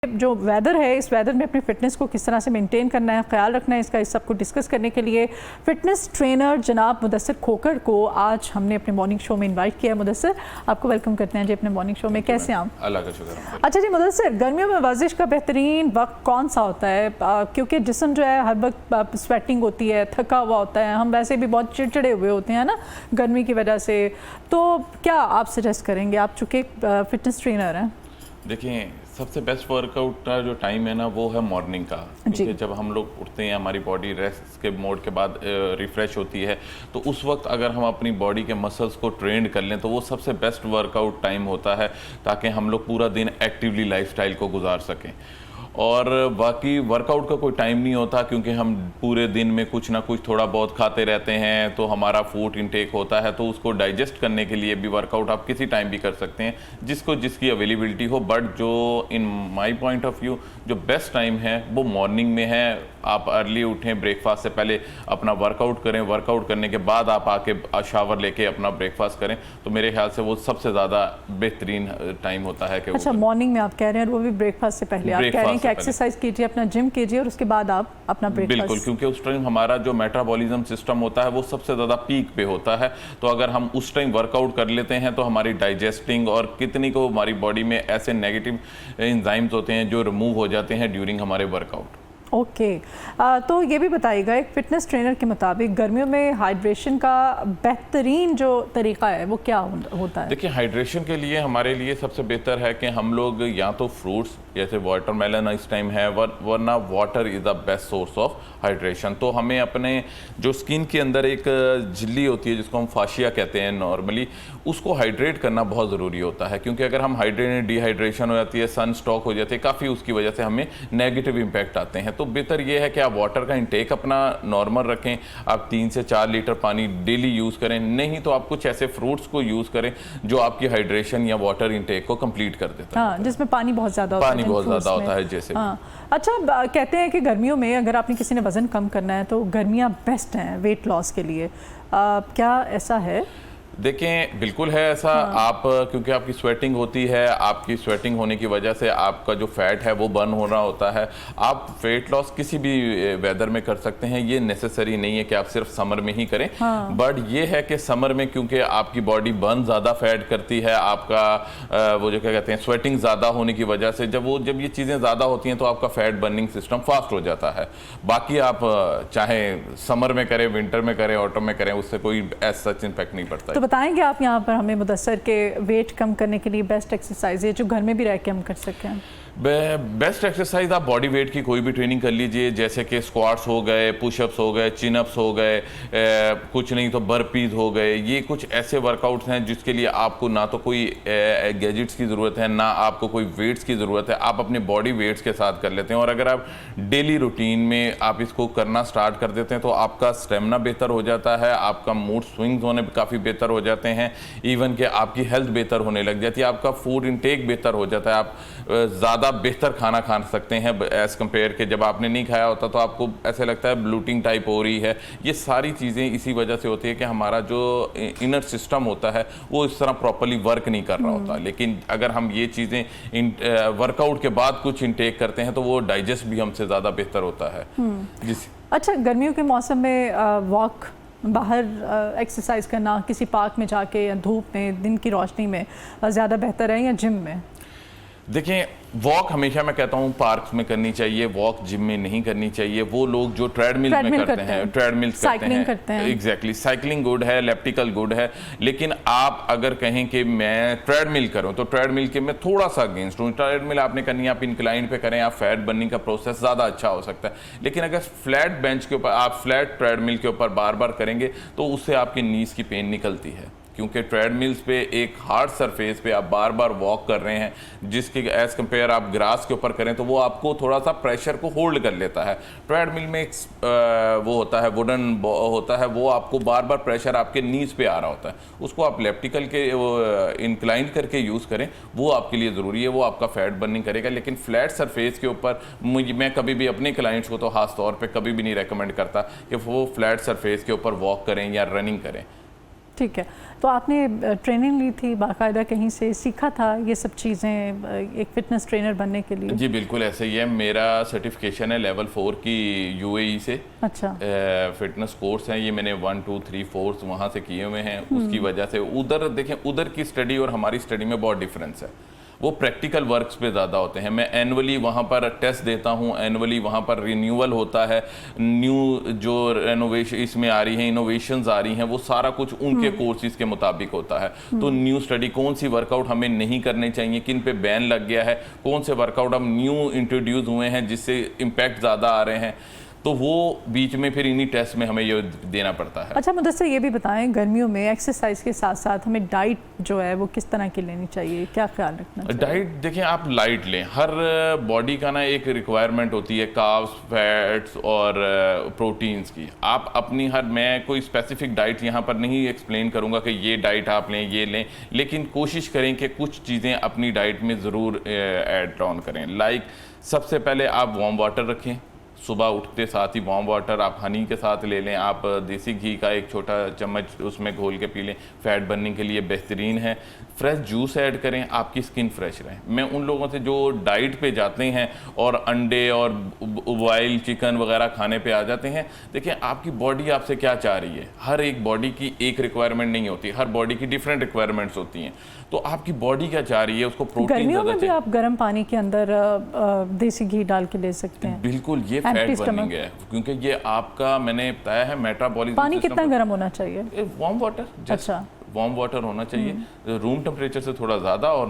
जो वेदर है, इस वेदर में अपनी फ़िटनेस को किस तरह से मेंटेन करना है, ख्याल रखना है, इसका इस सब को डिस्कस करने के लिए फ़िटनेस ट्रेनर जनाब मुदस्सिर खोखर को आज हमने अपने मॉर्निंग शो में इनवाइट किया है। मुदस्सिर, आपको वेलकम करते हैं जी अपने मॉर्निंग शो में। कैसे हैं आप? अल्लाह का शुक्र। अच्छा जी मुदस्सिर, गर्मियों में वर्जिश का बेहतरीन वक्त कौन सा होता है? क्योंकि जिस्म जो है हर वक्त स्वेटिंग होती है, थका हुआ होता है, हम वैसे भी बहुत चिड़चिड़े हुए होते हैं ना गर्मी की वजह से, तो क्या आप सजेस्ट करेंगे, आप चूँकि फ़िटनेस ट्रेनर हैं? देखिए, सबसे बेस्ट वर्कआउट का जो टाइम है ना वो है मॉर्निंग का, क्योंकि जब हम लोग उठते हैं हमारी बॉडी रेस्ट के मोड के बाद रिफ़्रेश होती है, तो उस वक्त अगर हम अपनी बॉडी के मसल्स को ट्रेन कर लें तो वो सबसे बेस्ट वर्कआउट टाइम होता है, ताकि हम लोग पूरा दिन एक्टिवली लाइफस्टाइल को गुजार सकें। और बाकी वर्कआउट का कोई टाइम नहीं होता, क्योंकि हम पूरे दिन में कुछ ना कुछ थोड़ा बहुत खाते रहते हैं, तो हमारा फूड इनटेक होता है, तो उसको डाइजेस्ट करने के लिए भी वर्कआउट आप किसी टाइम भी कर सकते हैं, जिसको जिसकी अवेलेबिलिटी हो। बट जो in my point of view जो बेस्ट टाइम है वो मॉर्निंग में है। आप अर्ली उठें, ब्रेकफास्ट से पहले अपना वर्कआउट करें, वर्कआउट करने के बाद आप आके शावर लेके अपना ब्रेकफास्ट करें, तो मेरे ख्याल से वो सबसे ज़्यादा बेहतरीन टाइम होता है। कि अच्छा, मॉर्निंग में आप कह रहे हैं, वो भी ब्रेकफास्ट से पहले आप कह रहे हैं कि एक्सरसाइज कीजिए, अपना जिम कीजिए और उसके बाद आप अपना ब्रेकफास्ट। बिल्कुल, क्योंकि उस टाइम हमारा जो मेटाबॉलिज्म सिस्टम होता है वो सबसे ज़्यादा पीक पे होता है, तो अगर हम उस टाइम वर्कआउट कर लेते हैं तो हमारी डाइजेस्टिंग और कितनी को हमारी बॉडी में ऐसे नेगेटिव एंजाइम्स होते हैं जो रिमूव हो जाते हैं ड्यूरिंग हमारे वर्कआउट। ओके तो ये भी बताइएगा, एक फ़िटनेस ट्रेनर के मुताबिक गर्मियों में हाइड्रेशन का बेहतरीन जो तरीका है वो क्या होता है? देखिए, हाइड्रेशन के लिए हमारे लिए सबसे बेहतर है कि हम लोग या तो फ्रूट्स जैसे वाटरमेलन इस टाइम है, वरना water is the best source of hydration. तो हमें अपने जो स्किन के अंदर एक झिल्ली होती है जिसको हम फाशिया कहते हैं नॉर्मली, उसको हाइड्रेट करना बहुत ज़रूरी होता है, क्योंकि अगर हम डिहाइड्रेशन हो जाती है, सन स्ट्रोक हो जाती है, काफ़ी उसकी वजह से हमें नेगेटिव इम्पैक्ट आते हैं। तो बेहतर ये है कि आप वाटर का इंटेक अपना नॉर्मल रखें, आप 3 से 4 लीटर पानी डेली यूज़ करें, नहीं तो आप कुछ ऐसे फ्रूट्स को यूज़ करें जो आपकी हाइड्रेशन या वाटर इंटेक को कंप्लीट कर देता है। हाँ, जिसमें पानी बहुत ज़्यादा होता है जैसे। हाँ, अच्छा, कहते हैं कि गर्मियों में अगर आपने किसी ने वज़न कम करना है तो गर्मियाँ बेस्ट हैं वेट लॉस के लिए, क्या ऐसा है? देखें, बिल्कुल है ऐसा। हाँ। आप क्योंकि आपकी स्वेटिंग होती है, आपकी स्वेटिंग होने की वजह से आपका जो फैट है वो बर्न हो रहा होता है। आप वेट लॉस किसी भी वेदर में कर सकते हैं, ये नेसेसरी नहीं है कि आप सिर्फ समर में ही करें। हाँ। बट ये है कि समर में क्योंकि आपकी बॉडी बर्न ज़्यादा फैट करती है, आपका वो जो क्या कहते हैं स्वेटिंग ज़्यादा होने की वजह से, जब ये चीज़ें ज़्यादा होती हैं तो आपका फैट बर्निंग सिस्टम फास्ट हो जाता है। बाकी आप चाहे समर में करें, विंटर में करें, ऑटम में करें, उससे कोई एज सच इम्पैक्ट नहीं पड़ता है। बताएंगे आप यहाँ पर हमें मुदस्सिर के वेट कम करने के लिए बेस्ट एक्सरसाइज है जो घर में भी रह के हम कर सकें? बेस्ट एक्सरसाइज आप बॉडी वेट की कोई भी ट्रेनिंग कर लीजिए, जैसे कि स्क्वाट्स हो गए, पुशअप्स हो गए, चिनअप्स हो गए, कुछ नहीं तो बर्पीज हो गए। ये कुछ ऐसे वर्कआउट्स हैं जिसके लिए आपको ना तो कोई गैजेट्स की ज़रूरत है, ना आपको कोई वेट्स की ज़रूरत है, आप अपने बॉडी वेट्स के साथ कर लेते हैं। और अगर आप डेली रूटीन में आप इसको करना स्टार्ट कर देते हैं तो आपका स्टेमिना बेहतर हो जाता है, आपका मूड स्विंग्स होने काफ़ी बेहतर हो जाते हैं, इवन कि आपकी हेल्थ बेहतर होने लग जाती है, आपका फूड इनटेक बेहतर हो जाता है, आप ज़्यादा बेहतर खाना खा सकते हैं एज़ कम्पेयर के जब आपने नहीं खाया होता, तो आपको ऐसे लगता है ब्लूटिंग टाइप हो रही है। ये सारी चीज़ें इसी वजह से होती है कि हमारा जो इनर सिस्टम होता है वो इस तरह प्रॉपर्ली वर्क नहीं कर रहा होता। लेकिन अगर हम ये चीज़ें वर्कआउट के बाद कुछ इनटेक करते हैं तो वो डाइजेस्ट भी हमसे ज़्यादा बेहतर होता है। अच्छा, गर्मियों के मौसम में वॉक, बाहर एक्सरसाइज करना किसी पार्क में जाके या धूप में दिन की रोशनी में ज़्यादा बेहतर है या जिम में? देखिए, वॉक हमेशा मैं कहता हूँ पार्क्स में करनी चाहिए, वॉक जिम में नहीं करनी चाहिए। वो लोग जो ट्रेडमिल में करते हैं, ट्रेडमिल्स करते हैं, एग्जैक्टली, साइकिलिंग गुड है, लेप्टिकल गुड है, लेकिन आप अगर कहें कि मैं ट्रेडमिल करूँ तो ट्रेडमिल के मैं थोड़ा सा अगेंस्ट हूँ। ट्रेडमिल आपने करनी है, आप इंक्लाइन पे करें, आप फैट बर्निंग का प्रोसेस ज़्यादा अच्छा हो सकता है। लेकिन अगर फ्लैट बेंच के ऊपर आप फ्लैट ट्रेडमिल के ऊपर बार बार करेंगे तो उससे आपकी नीज की पेन निकलती है, क्योंकि ट्रेडमिल्स पे एक हार्ड सरफेस पे आप बार बार वॉक कर रहे हैं, जिसके एज़ कंपेयर आप ग्रास के ऊपर करें तो वो आपको थोड़ा सा प्रेशर को होल्ड कर लेता है। ट्रेडमिल में एक वो होता है वुडन होता है, वो आपको बार बार प्रेशर आपके नीज पे आ रहा होता है, उसको आप लेप्टिकल के इंक्लाइन करके यूज़ करें, वो आपके लिए ज़रूरी है, वो आपका फैट बर्निंग करेगा। लेकिन फ्लैट सरफेस के ऊपर मैं कभी भी अपने क्लाइंट्स को तो खास तौर पर कभी भी नहीं रेकमेंड करता कि वो फ्लैट सरफेस के ऊपर वॉक करें या रनिंग करें। ठीक है, तो आपने ट्रेनिंग ली थी बाकायदा, कहीं से सीखा था ये सब चीज़ें एक फ़िटनेस ट्रेनर बनने के लिए? जी बिल्कुल ऐसे ही है, मेरा सर्टिफिकेशन है लेवल 4 की UAE से। अच्छा। फिटनेस कोर्स हैं ये, मैंने 1 2 3 4 वहाँ से किए हुए हैं। उसकी वजह से उधर देखें, उधर की स्टडी और हमारी स्टडी में बहुत डिफरेंस है। वो प्रैक्टिकल वर्क्स पे ज़्यादा होते हैं। मैं एनुअली वहाँ पर टेस्ट देता हूँ, एनुअली वहाँ पर रिन्यूअल होता है, न्यू जो रेनोवेशन इसमें आ रही हैं, इनोवेशंस आ रही हैं, वो सारा कुछ उनके कोर्सेज के मुताबिक होता है। तो न्यू स्टडी, कौन सी वर्कआउट हमें नहीं करने चाहिए, किन पे बैन लग गया है, कौन से वर्कआउट हम न्यू इंट्रोड्यूस हुए हैं जिससे इम्पैक्ट ज़्यादा आ रहे हैं, तो वो बीच में फिर इन्हीं टेस्ट में हमें ये देना पड़ता है। अच्छा मुदस्सिर, ये भी बताएं, गर्मियों में एक्सरसाइज के साथ साथ हमें डाइट जो है वो किस तरह की लेनी चाहिए, क्या ख्याल रखना चाहिए? डाइट देखें, आप लाइट लें। हर बॉडी का ना एक रिक्वायरमेंट होती है कार्ब्स, फैट्स और प्रोटीन्स की। आप अपनी मैं कोई स्पेसिफिक डाइट यहाँ पर नहीं एक्सप्लेन करूँगा कि ये डाइट आप लें, ये लें, लेकिन कोशिश करें कि कुछ चीज़ें अपनी डाइट में ज़रूर ऐड ऑन करें। लाइक सबसे पहले आप वार्म वाटर रखें, सुबह उठते साथ ही वार्म वाटर आप हनी के साथ ले लें। आप देसी घी का एक छोटा चम्मच उसमें घोल के पी लें, फैट बर्निंग के लिए बेहतरीन है। फ्रेश जूस ऐड करें, आपकी स्किन फ्रेश रहे। मैं उन लोगों से जो डाइट पे जाते हैं और अंडे और बॉयल चिकन वगैरह खाने पे आ जाते हैं, देखिए आपकी बॉडी आपसे क्या चाह रही है। हर एक बॉडी की एक रिक्वायरमेंट नहीं होती, हर बॉडी की डिफरेंट रिक्वायरमेंट्स होती हैं। तो आपकी बॉडी क्या चाह रही है, उसको प्रोटीन गर्मियों में भी आप गर्म पानी के अंदर देसी घी डाल के ले सकते हैं। बिल्कुल, ये फैट बर्निंग है, क्योंकि ये आपका, मैंने बताया है, मेटाबॉलिज्म। पानी कितना गर्म होना चाहिए? Warm water. अच्छा, वार्म वाटर होना चाहिए, रूम टेम्परेचर से थोड़ा ज़्यादा और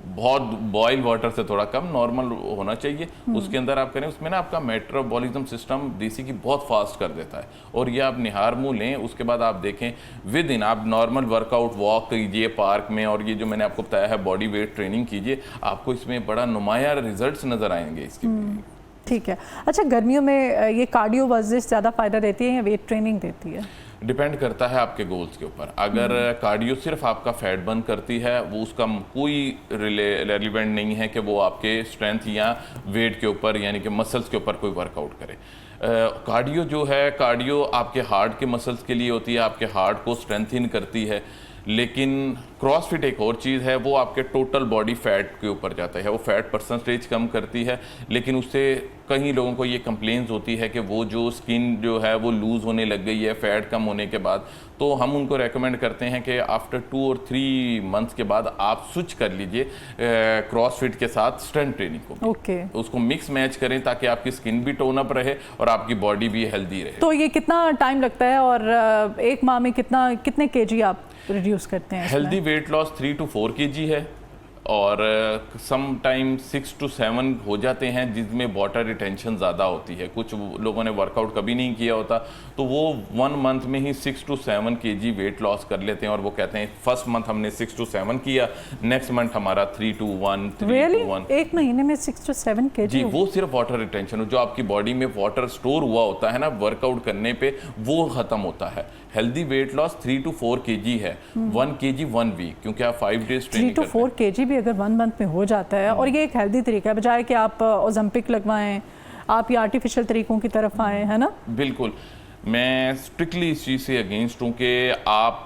बहुत बॉयल वाटर से थोड़ा कम, नॉर्मल होना चाहिए। उसके अंदर आप करें, उसमें ना आपका मेटाबॉलिज्म सिस्टम देसी की बहुत फास्ट कर देता है। और ये आप निहार मुँह लें, उसके बाद आप देखें विद इन आप नॉर्मल वर्कआउट वॉक कीजिए पार्क में, और ये जो मैंने आपको बताया है बॉडी वेट ट्रेनिंग कीजिए, आपको इसमें बड़ा नुमाया रिजल्ट्स नज़र आएंगे इसके। ठीक है। अच्छा, गर्मियों में ये कार्डियो वर्जिश ज़्यादा फ़ायदा देती है या वेट ट्रेनिंग देती है? डिपेंड करता है आपके गोल्स के ऊपर। अगर कार्डियो सिर्फ आपका फैट बर्न करती है, वो उसका कोई रेलिवेंट नहीं है कि वो आपके स्ट्रेंथ या वेट के ऊपर यानी कि मसल्स के ऊपर कोई वर्कआउट करे। कार्डियो जो है, कार्डियो आपके हार्ट के मसल्स के लिए होती है, आपके हार्ट को स्ट्रेंथन करती है। लेकिन क्रॉसफिट एक और चीज़ है, वो आपके टोटल बॉडी फैट के ऊपर जाता है, वो फैट परसेंटेज कम करती है। लेकिन उससे कई लोगों को ये कंप्लेंट्स होती है कि वो जो स्किन जो है वो लूज़ होने लग गई है फैट कम होने के बाद। तो हम उनको रेकमेंड करते हैं कि आफ्टर 2 और 3 मंथ्स के बाद आप स्विच कर लीजिए क्रॉसफिट के साथ स्ट्रेंथ ट्रेनिंग को। ओके। उसको मिक्स मैच करें ताकि आपकी स्किन भी टोन अप रहे और आपकी बॉडी भी हेल्दी रहे। तो ये कितना टाइम लगता है और एक माह में कितने केजी आप रिड्यूस करते हैं? Healthy weight loss 3 to 4 kg है, और सम टाइम 6 to 7 हो जाते हैं जिसमें वाटर रिटेंशन ज़्यादा होती है। कुछ लोगों ने वर्कआउट कभी नहीं किया होता, तो वो 1 मंथ में ही 6 to 7 kg वेट लॉस कर लेते हैं। और वो कहते हैं फर्स्ट मंथ हमने 6 to 7 किया, नेक्स्ट मंथ हमारा 3 to 1, 3 to 1। एक महीने में 6 to 7 kg? जी, वो सिर्फ वाटर रिटेंशन, जो आपकी बॉडी में वाटर स्टोर हुआ होता है ना वर्कआउट करने पे, वो ख़त्म होता है। Healthy weight loss 3 to 4 kg है, 1 kg 1 वीक, क्योंकि आप 5 डेज ट्रेनिंग 3 to 4 kg भी अगर 1 मंथ में हो जाता है, और ये एक हेल्दी तरीका है, बजाय कि आप ओलंपिक लगवाएं, आप ये आर्टिफिशियल तरीकों की तरफ आए, है ना? बिल्कुल, मैं स्ट्रिक्टली इस चीज़ से अगेंस्ट हूँ कि आप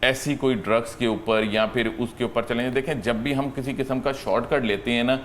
ऐसी कोई ड्रग्स के ऊपर या फिर उसके ऊपर चलें। देखें, जब भी हम किसी किस्म का शॉर्टकट लेते हैं ना,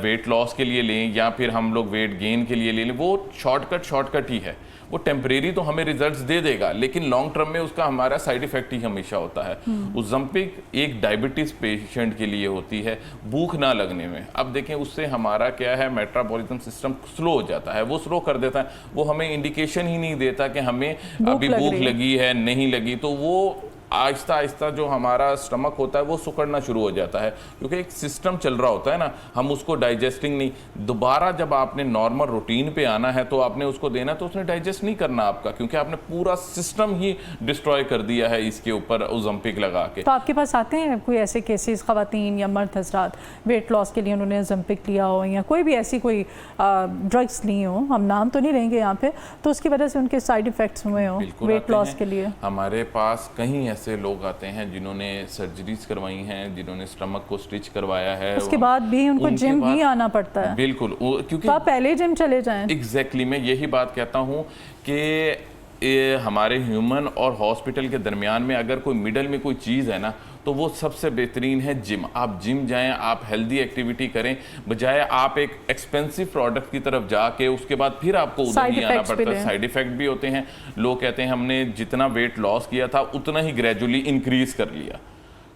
वेट लॉस के लिए लें या फिर हम लोग वेट गेन के लिए ले लें, वो शॉर्टकट ही है। वो टेम्परेरी तो हमें रिजल्ट्स दे देगा, लेकिन लॉन्ग टर्म में उसका हमारा साइड इफेक्ट ही हमेशा होता है। ओलंपिक एक डायबिटीज़ पेशेंट के लिए होती है, भूख ना लगने में। अब देखें, उससे हमारा क्या है, मेटाबॉलिज्म सिस्टम स्लो हो जाता है, वो स्लो कर देता है, वो हमें इंडिकेशन ही नहीं देता कि हमें अभी भूख लगी है नहीं लगी। तो वो आहिस्ता आहिस्ता जो हमारा स्टमक होता है वो सुकड़ना शुरू हो जाता है, क्योंकि एक सिस्टम चल रहा होता है ना, हम उसको डाइजेस्टिंग नहीं। दोबारा जब आपने नॉर्मल रूटीन पे आना है तो आपने उसको देना, तो उसने डाइजेस्ट नहीं करना आपका, क्योंकि आपने पूरा सिस्टम ही डिस्ट्रॉय कर दिया है इसके ऊपर ओलंपिक लगा के। तो आपके पास आते हैं कोई ऐसे केसेस, ख़वातीन या मर्द हजरात वेट लॉस के लिए उन्होंने ओलंपिक लिया हो या कोई भी ऐसी कोई ड्रग्स ली हो, हम नाम तो नहीं लेंगे यहाँ पे, तो उसकी वजह से उनके साइड इफेक्ट्स हुए हो वेट लॉस के लिए? हमारे पास कहीं ऐसे लोग आते हैं जिन्होंने सर्जरीज करवाई हैं, जिन्होंने स्टमक को स्टिच करवाया है, उसके बाद भी उनको जिम ही आना पड़ता है। बिल्कुल, क्योंकि तो आप पहले जिम चले जाएं। एग्जैक्टली, मैं यही बात कहता हूँ कि ये हमारे ह्यूमन और हॉस्पिटल के दरमियान में अगर कोई मिडल में कोई चीज़ है ना, तो वो सबसे बेहतरीन है जिम। आप जिम जाएं, आप हेल्दी एक्टिविटी करें, बजाय आप एक एक्सपेंसिव प्रोडक्ट की तरफ जाके उसके बाद फिर आपको उधर ही आना पड़ता है। साइड इफेक्ट भी होते हैं। लोग कहते हैं हमने जितना वेट लॉस किया था उतना ही ग्रेजुअली इंक्रीज कर लिया,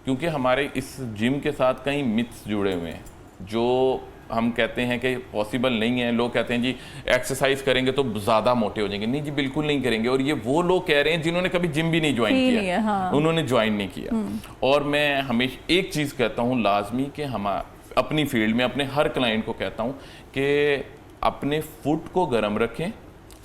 क्योंकि हमारे इस जिम के साथ कई मिथ्स जुड़े हुए हैं जो हम कहते हैं कि पॉसिबल नहीं है। लोग कहते हैं जी एक्सरसाइज करेंगे तो ज़्यादा मोटे हो जाएंगे। नहीं जी, बिल्कुल नहीं करेंगे। और ये वो लोग कह रहे हैं जिन्होंने कभी जिम भी नहीं ज्वाइन किया, हाँ। उन्होंने ज्वाइन नहीं किया। और मैं हमेशा एक चीज़ कहता हूँ लाजमी कि हम अपनी फील्ड में अपने हर क्लाइंट को कहता हूँ कि अपने फुट को गर्म रखें,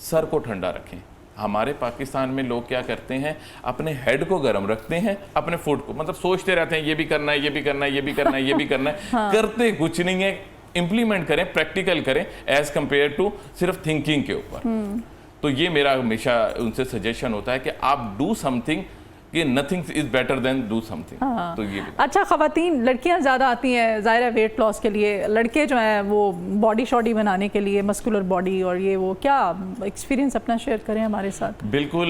सर को ठंडा रखें। हमारे पाकिस्तान में लोग क्या करते हैं, अपने हेड को गर्म रखते हैं, अपने फुट को मतलब सोचते रहते हैं ये भी करना है, ये भी करना है, ये भी करना है, ये भी करना है। हाँ। करते कुछ नहीं है। इंप्लीमेंट करें, प्रैक्टिकल करें एज कंपेयर टू सिर्फ थिंकिंग के ऊपर। तो ये मेरा हमेशा उनसे सजेशन होता है कि आप डू समथिंग, कि nothing is better than do something. तो ये अच्छा, खवातीन लड़कियां ज़्यादा आती हैं ज़ाहिर है वेट लॉस के लिए, लड़के जो हैं वो बॉडी शॉडी बनाने के लिए, मस्कुलर बॉडी और ये वो, क्या एक्सपीरियंस अपना शेयर करें हमारे साथ? बिल्कुल,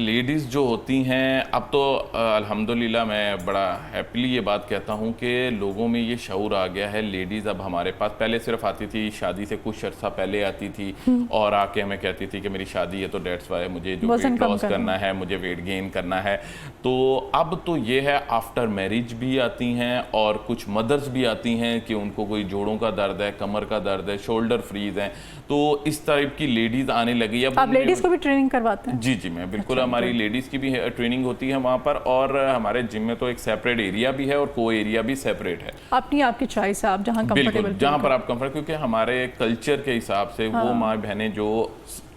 लेडीज़ जो होती हैं अब तो अल्हम्दुलिल्लाह मैं बड़ा हैप्पीली ये बात कहता हूँ कि लोगों में ये शऊर आ गया है। लेडीज़ अब हमारे पास पहले सिर्फ आती थी, शादी से कुछ अर्सा पहले आती थी और आके हमें कहती थी कि मेरी शादी है तो डेट्स वाई मुझे जो वेट लॉस करना है, मुझे वेट गेन करना है। तो अब तो ये है आफ्टर मैरिज भी आती हैं और कुछ मदर्स भी आती हैं कि उनको कोई जोड़ों का दर्द है, कमर का दर्द है, शोल्डर फ्रीज है। तो इस टाइप की लेडीज आने लगी। अब आप लेडीज को भी ट्रेनिंग करवाते हैं? जी जी, मैं बिल्कुल। अच्छा, हमारी लेडीज की भी ट्रेनिंग होती है वहाँ पर, और हमारे जिम में तो एक सेपरेट एरिया भी है और को एरिया भी सेपरेट है। अपनी आपकी चॉइस है, आप जहाँ कंफर्टेबल, जहाँ पर आप कंफर्ट, क्योंकि हमारे कल्चर के हिसाब से वो माँ बहनें जो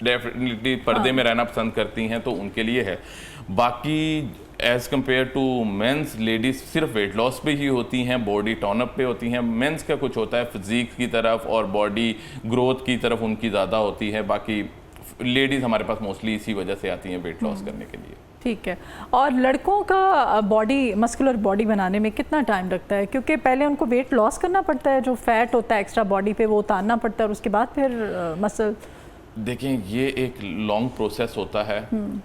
डेफिनेटली पर्दे में रहना पसंद करती हैं तो उनके लिए है। बाकी as compare to men's, ladies सिर्फ वेट लॉस पे ही होती हैं, बॉडी टॉनअप पे होती हैं। मेंस का कुछ होता है फिजिक की तरफ और बॉडी ग्रोथ की तरफ उनकी ज़्यादा होती है। बाकी लेडीज़ हमारे पास मोस्टली इसी वजह से आती हैं वेट लॉस करने के लिए। ठीक है। और लड़कों का बॉडी, मस्कुलर बॉडी बनाने में कितना टाइम लगता है? क्योंकि पहले उनको वेट लॉस करना पड़ता है, जो फैट होता है एक्स्ट्रा बॉडी पे वो उतारना पड़ता है और उसके बाद फिर मसल। देखें, ये एक लॉन्ग प्रोसेस होता है।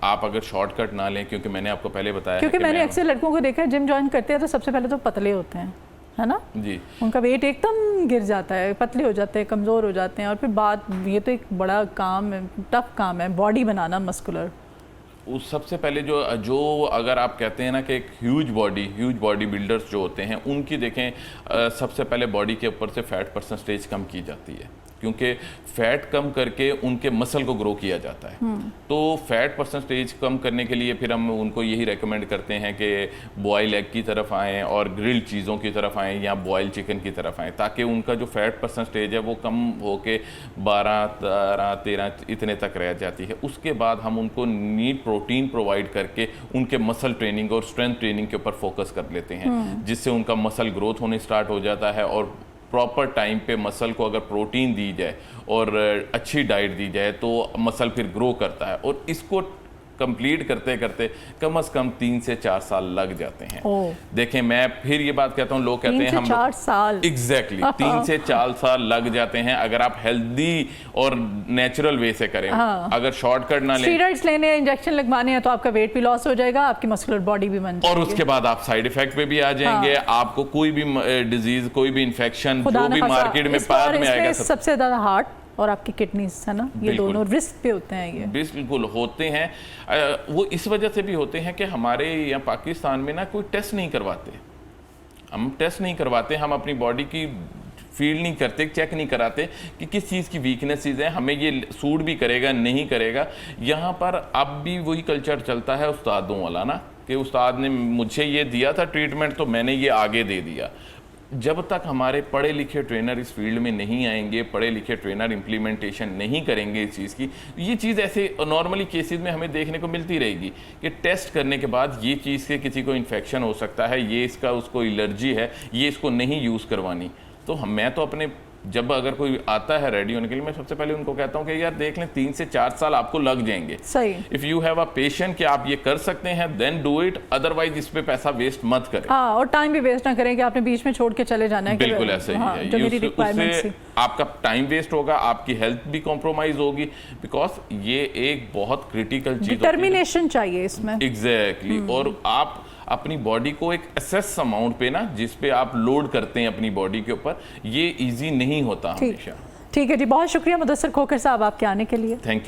आप अगर शॉर्टकट ना लें, क्योंकि मैंने आपको पहले बताया, क्योंकि मैंने अक्सर लड़कों को देखा है जिम ज्वाइन करते हैं तो सबसे पहले तो पतले होते हैं, है ना जी, उनका वेट एकदम गिर जाता है, पतले हो जाते हैं, कमज़ोर हो जाते हैं। और फिर बात, ये तो एक बड़ा काम है, टफ काम है बॉडी बनाना मस्कुलर। उस सबसे पहले जो अगर आप कहते हैं ना कि एक ह्यूज बॉडी बिल्डर्स जो होते हैं उनकी देखें, सबसे पहले बॉडी के ऊपर से फैट परसेंटेज कम की जाती है, क्योंकि फैट कम करके उनके मसल को ग्रो किया जाता है। तो फैट परसेंटेज कम करने के लिए फिर हम उनको यही रेकमेंड करते हैं कि बॉयल एग की तरफ आएँ और ग्रिल्ड चीज़ों की तरफ आएँ या बॉयल चिकन की तरफ आएँ, ताकि उनका जो फैट परसेंटेज है वो कम होके 12-13 इतने तक रह जाती है। उसके बाद हम उनको नीट प्रोटीन प्रोवाइड करके उनके मसल ट्रेनिंग और स्ट्रेंथ ट्रेनिंग के ऊपर फोकस कर लेते हैं, जिससे उनका मसल ग्रोथ होने स्टार्ट हो जाता है। और प्रॉपर टाइम पे मसल को अगर प्रोटीन दी जाए और अच्छी डाइट दी जाए तो मसल फिर ग्रो करता है। और इसको कंप्लीट करते करते कम से कम 3 से 4 साल लग जाते हैं। देखें, मैं फिर ये बात कहता हूँ, लोग कहते हैं हम 4 साल, एग्जैक्टली 3 से 4 साल लग जाते हैं अगर आप हेल्दी और नेचुरल वे से करें। अगर शॉर्टकट ना लें, स्टेरॉइड्स लेने, इंजेक्शन लगवाने हैं, तो आपका वेट भी लॉस हो जाएगा, आपकी मस्कुलर बॉडी भी बन जाएगी, और उसके बाद आप साइड इफेक्ट पे भी आ जाएंगे। आपको कोई भी डिजीज, कोई भी इन्फेक्शन जो भी मार्केट में बाद में आएगा, सबसे ज्यादा हार्ट और आपकी किडनीज है ना, ये दोनों रिस्क पे होते हैं। ये बिल्कुल होते हैं। वो इस वजह से भी होते हैं कि हमारे यहाँ पाकिस्तान में ना कोई टेस्ट नहीं करवाते। हम टेस्ट नहीं करवाते, हम अपनी बॉडी की फील नहीं करते, चेक नहीं कराते कि किस चीज़ की वीकनेसेस है, हमें ये सूट भी करेगा नहीं करेगा। यहाँ पर अब भी वही कल्चर चलता है उस्तादों वाला ना, कि उस्ताद ने मुझे ये दिया था ट्रीटमेंट तो मैंने ये आगे दे दिया। जब तक हमारे पढ़े लिखे ट्रेनर इस फील्ड में नहीं आएंगे, पढ़े लिखे ट्रेनर इम्प्लीमेंटेशन नहीं करेंगे इस चीज़ की, ये चीज़ ऐसे नॉर्मली केसेस में हमें देखने को मिलती रहेगी कि टेस्ट करने के बाद ये चीज़ से किसी को इन्फेक्शन हो सकता है, ये इसका उसको एलर्जी है, ये इसको नहीं यूज़ करवानी। तो मैं तो अपने जब अगर कोई आता है रेडी होने के लिए, मैं सबसे पहले उनको कहता हूँ कि यार देख लें 3 से 4 साल आपको लग जाएंगे। सही। If you have a patient कि आप ये कर सकते हैं देन डू इट, अदरवाइज इस पे पैसा वेस्ट मत करें। हाँ, और टाइम भी वेस्ट ना करें कि आपने बीच में छोड़ के चले जाना है। बिल्कुल ऐसे ही है, जो मेरी रिक्वायरमेंट्स थी। आपका टाइम वेस्ट होगा, आपकी हेल्थ भी कॉम्प्रोमाइज होगी, बिकॉज ये एक बहुत क्रिटिकल चीज, डिटर्मिनेशन चाहिए इसमें। एग्जैक्टली। और आप अपनी बॉडी को एक एसेस अमाउंट पे ना, जिस पे आप लोड करते हैं अपनी बॉडी के ऊपर, ये इजी नहीं होता हमेशा। ठीक है जी, बहुत शुक्रिया मुदस्सिर खोखर साहब आपके आने के लिए। Thank you.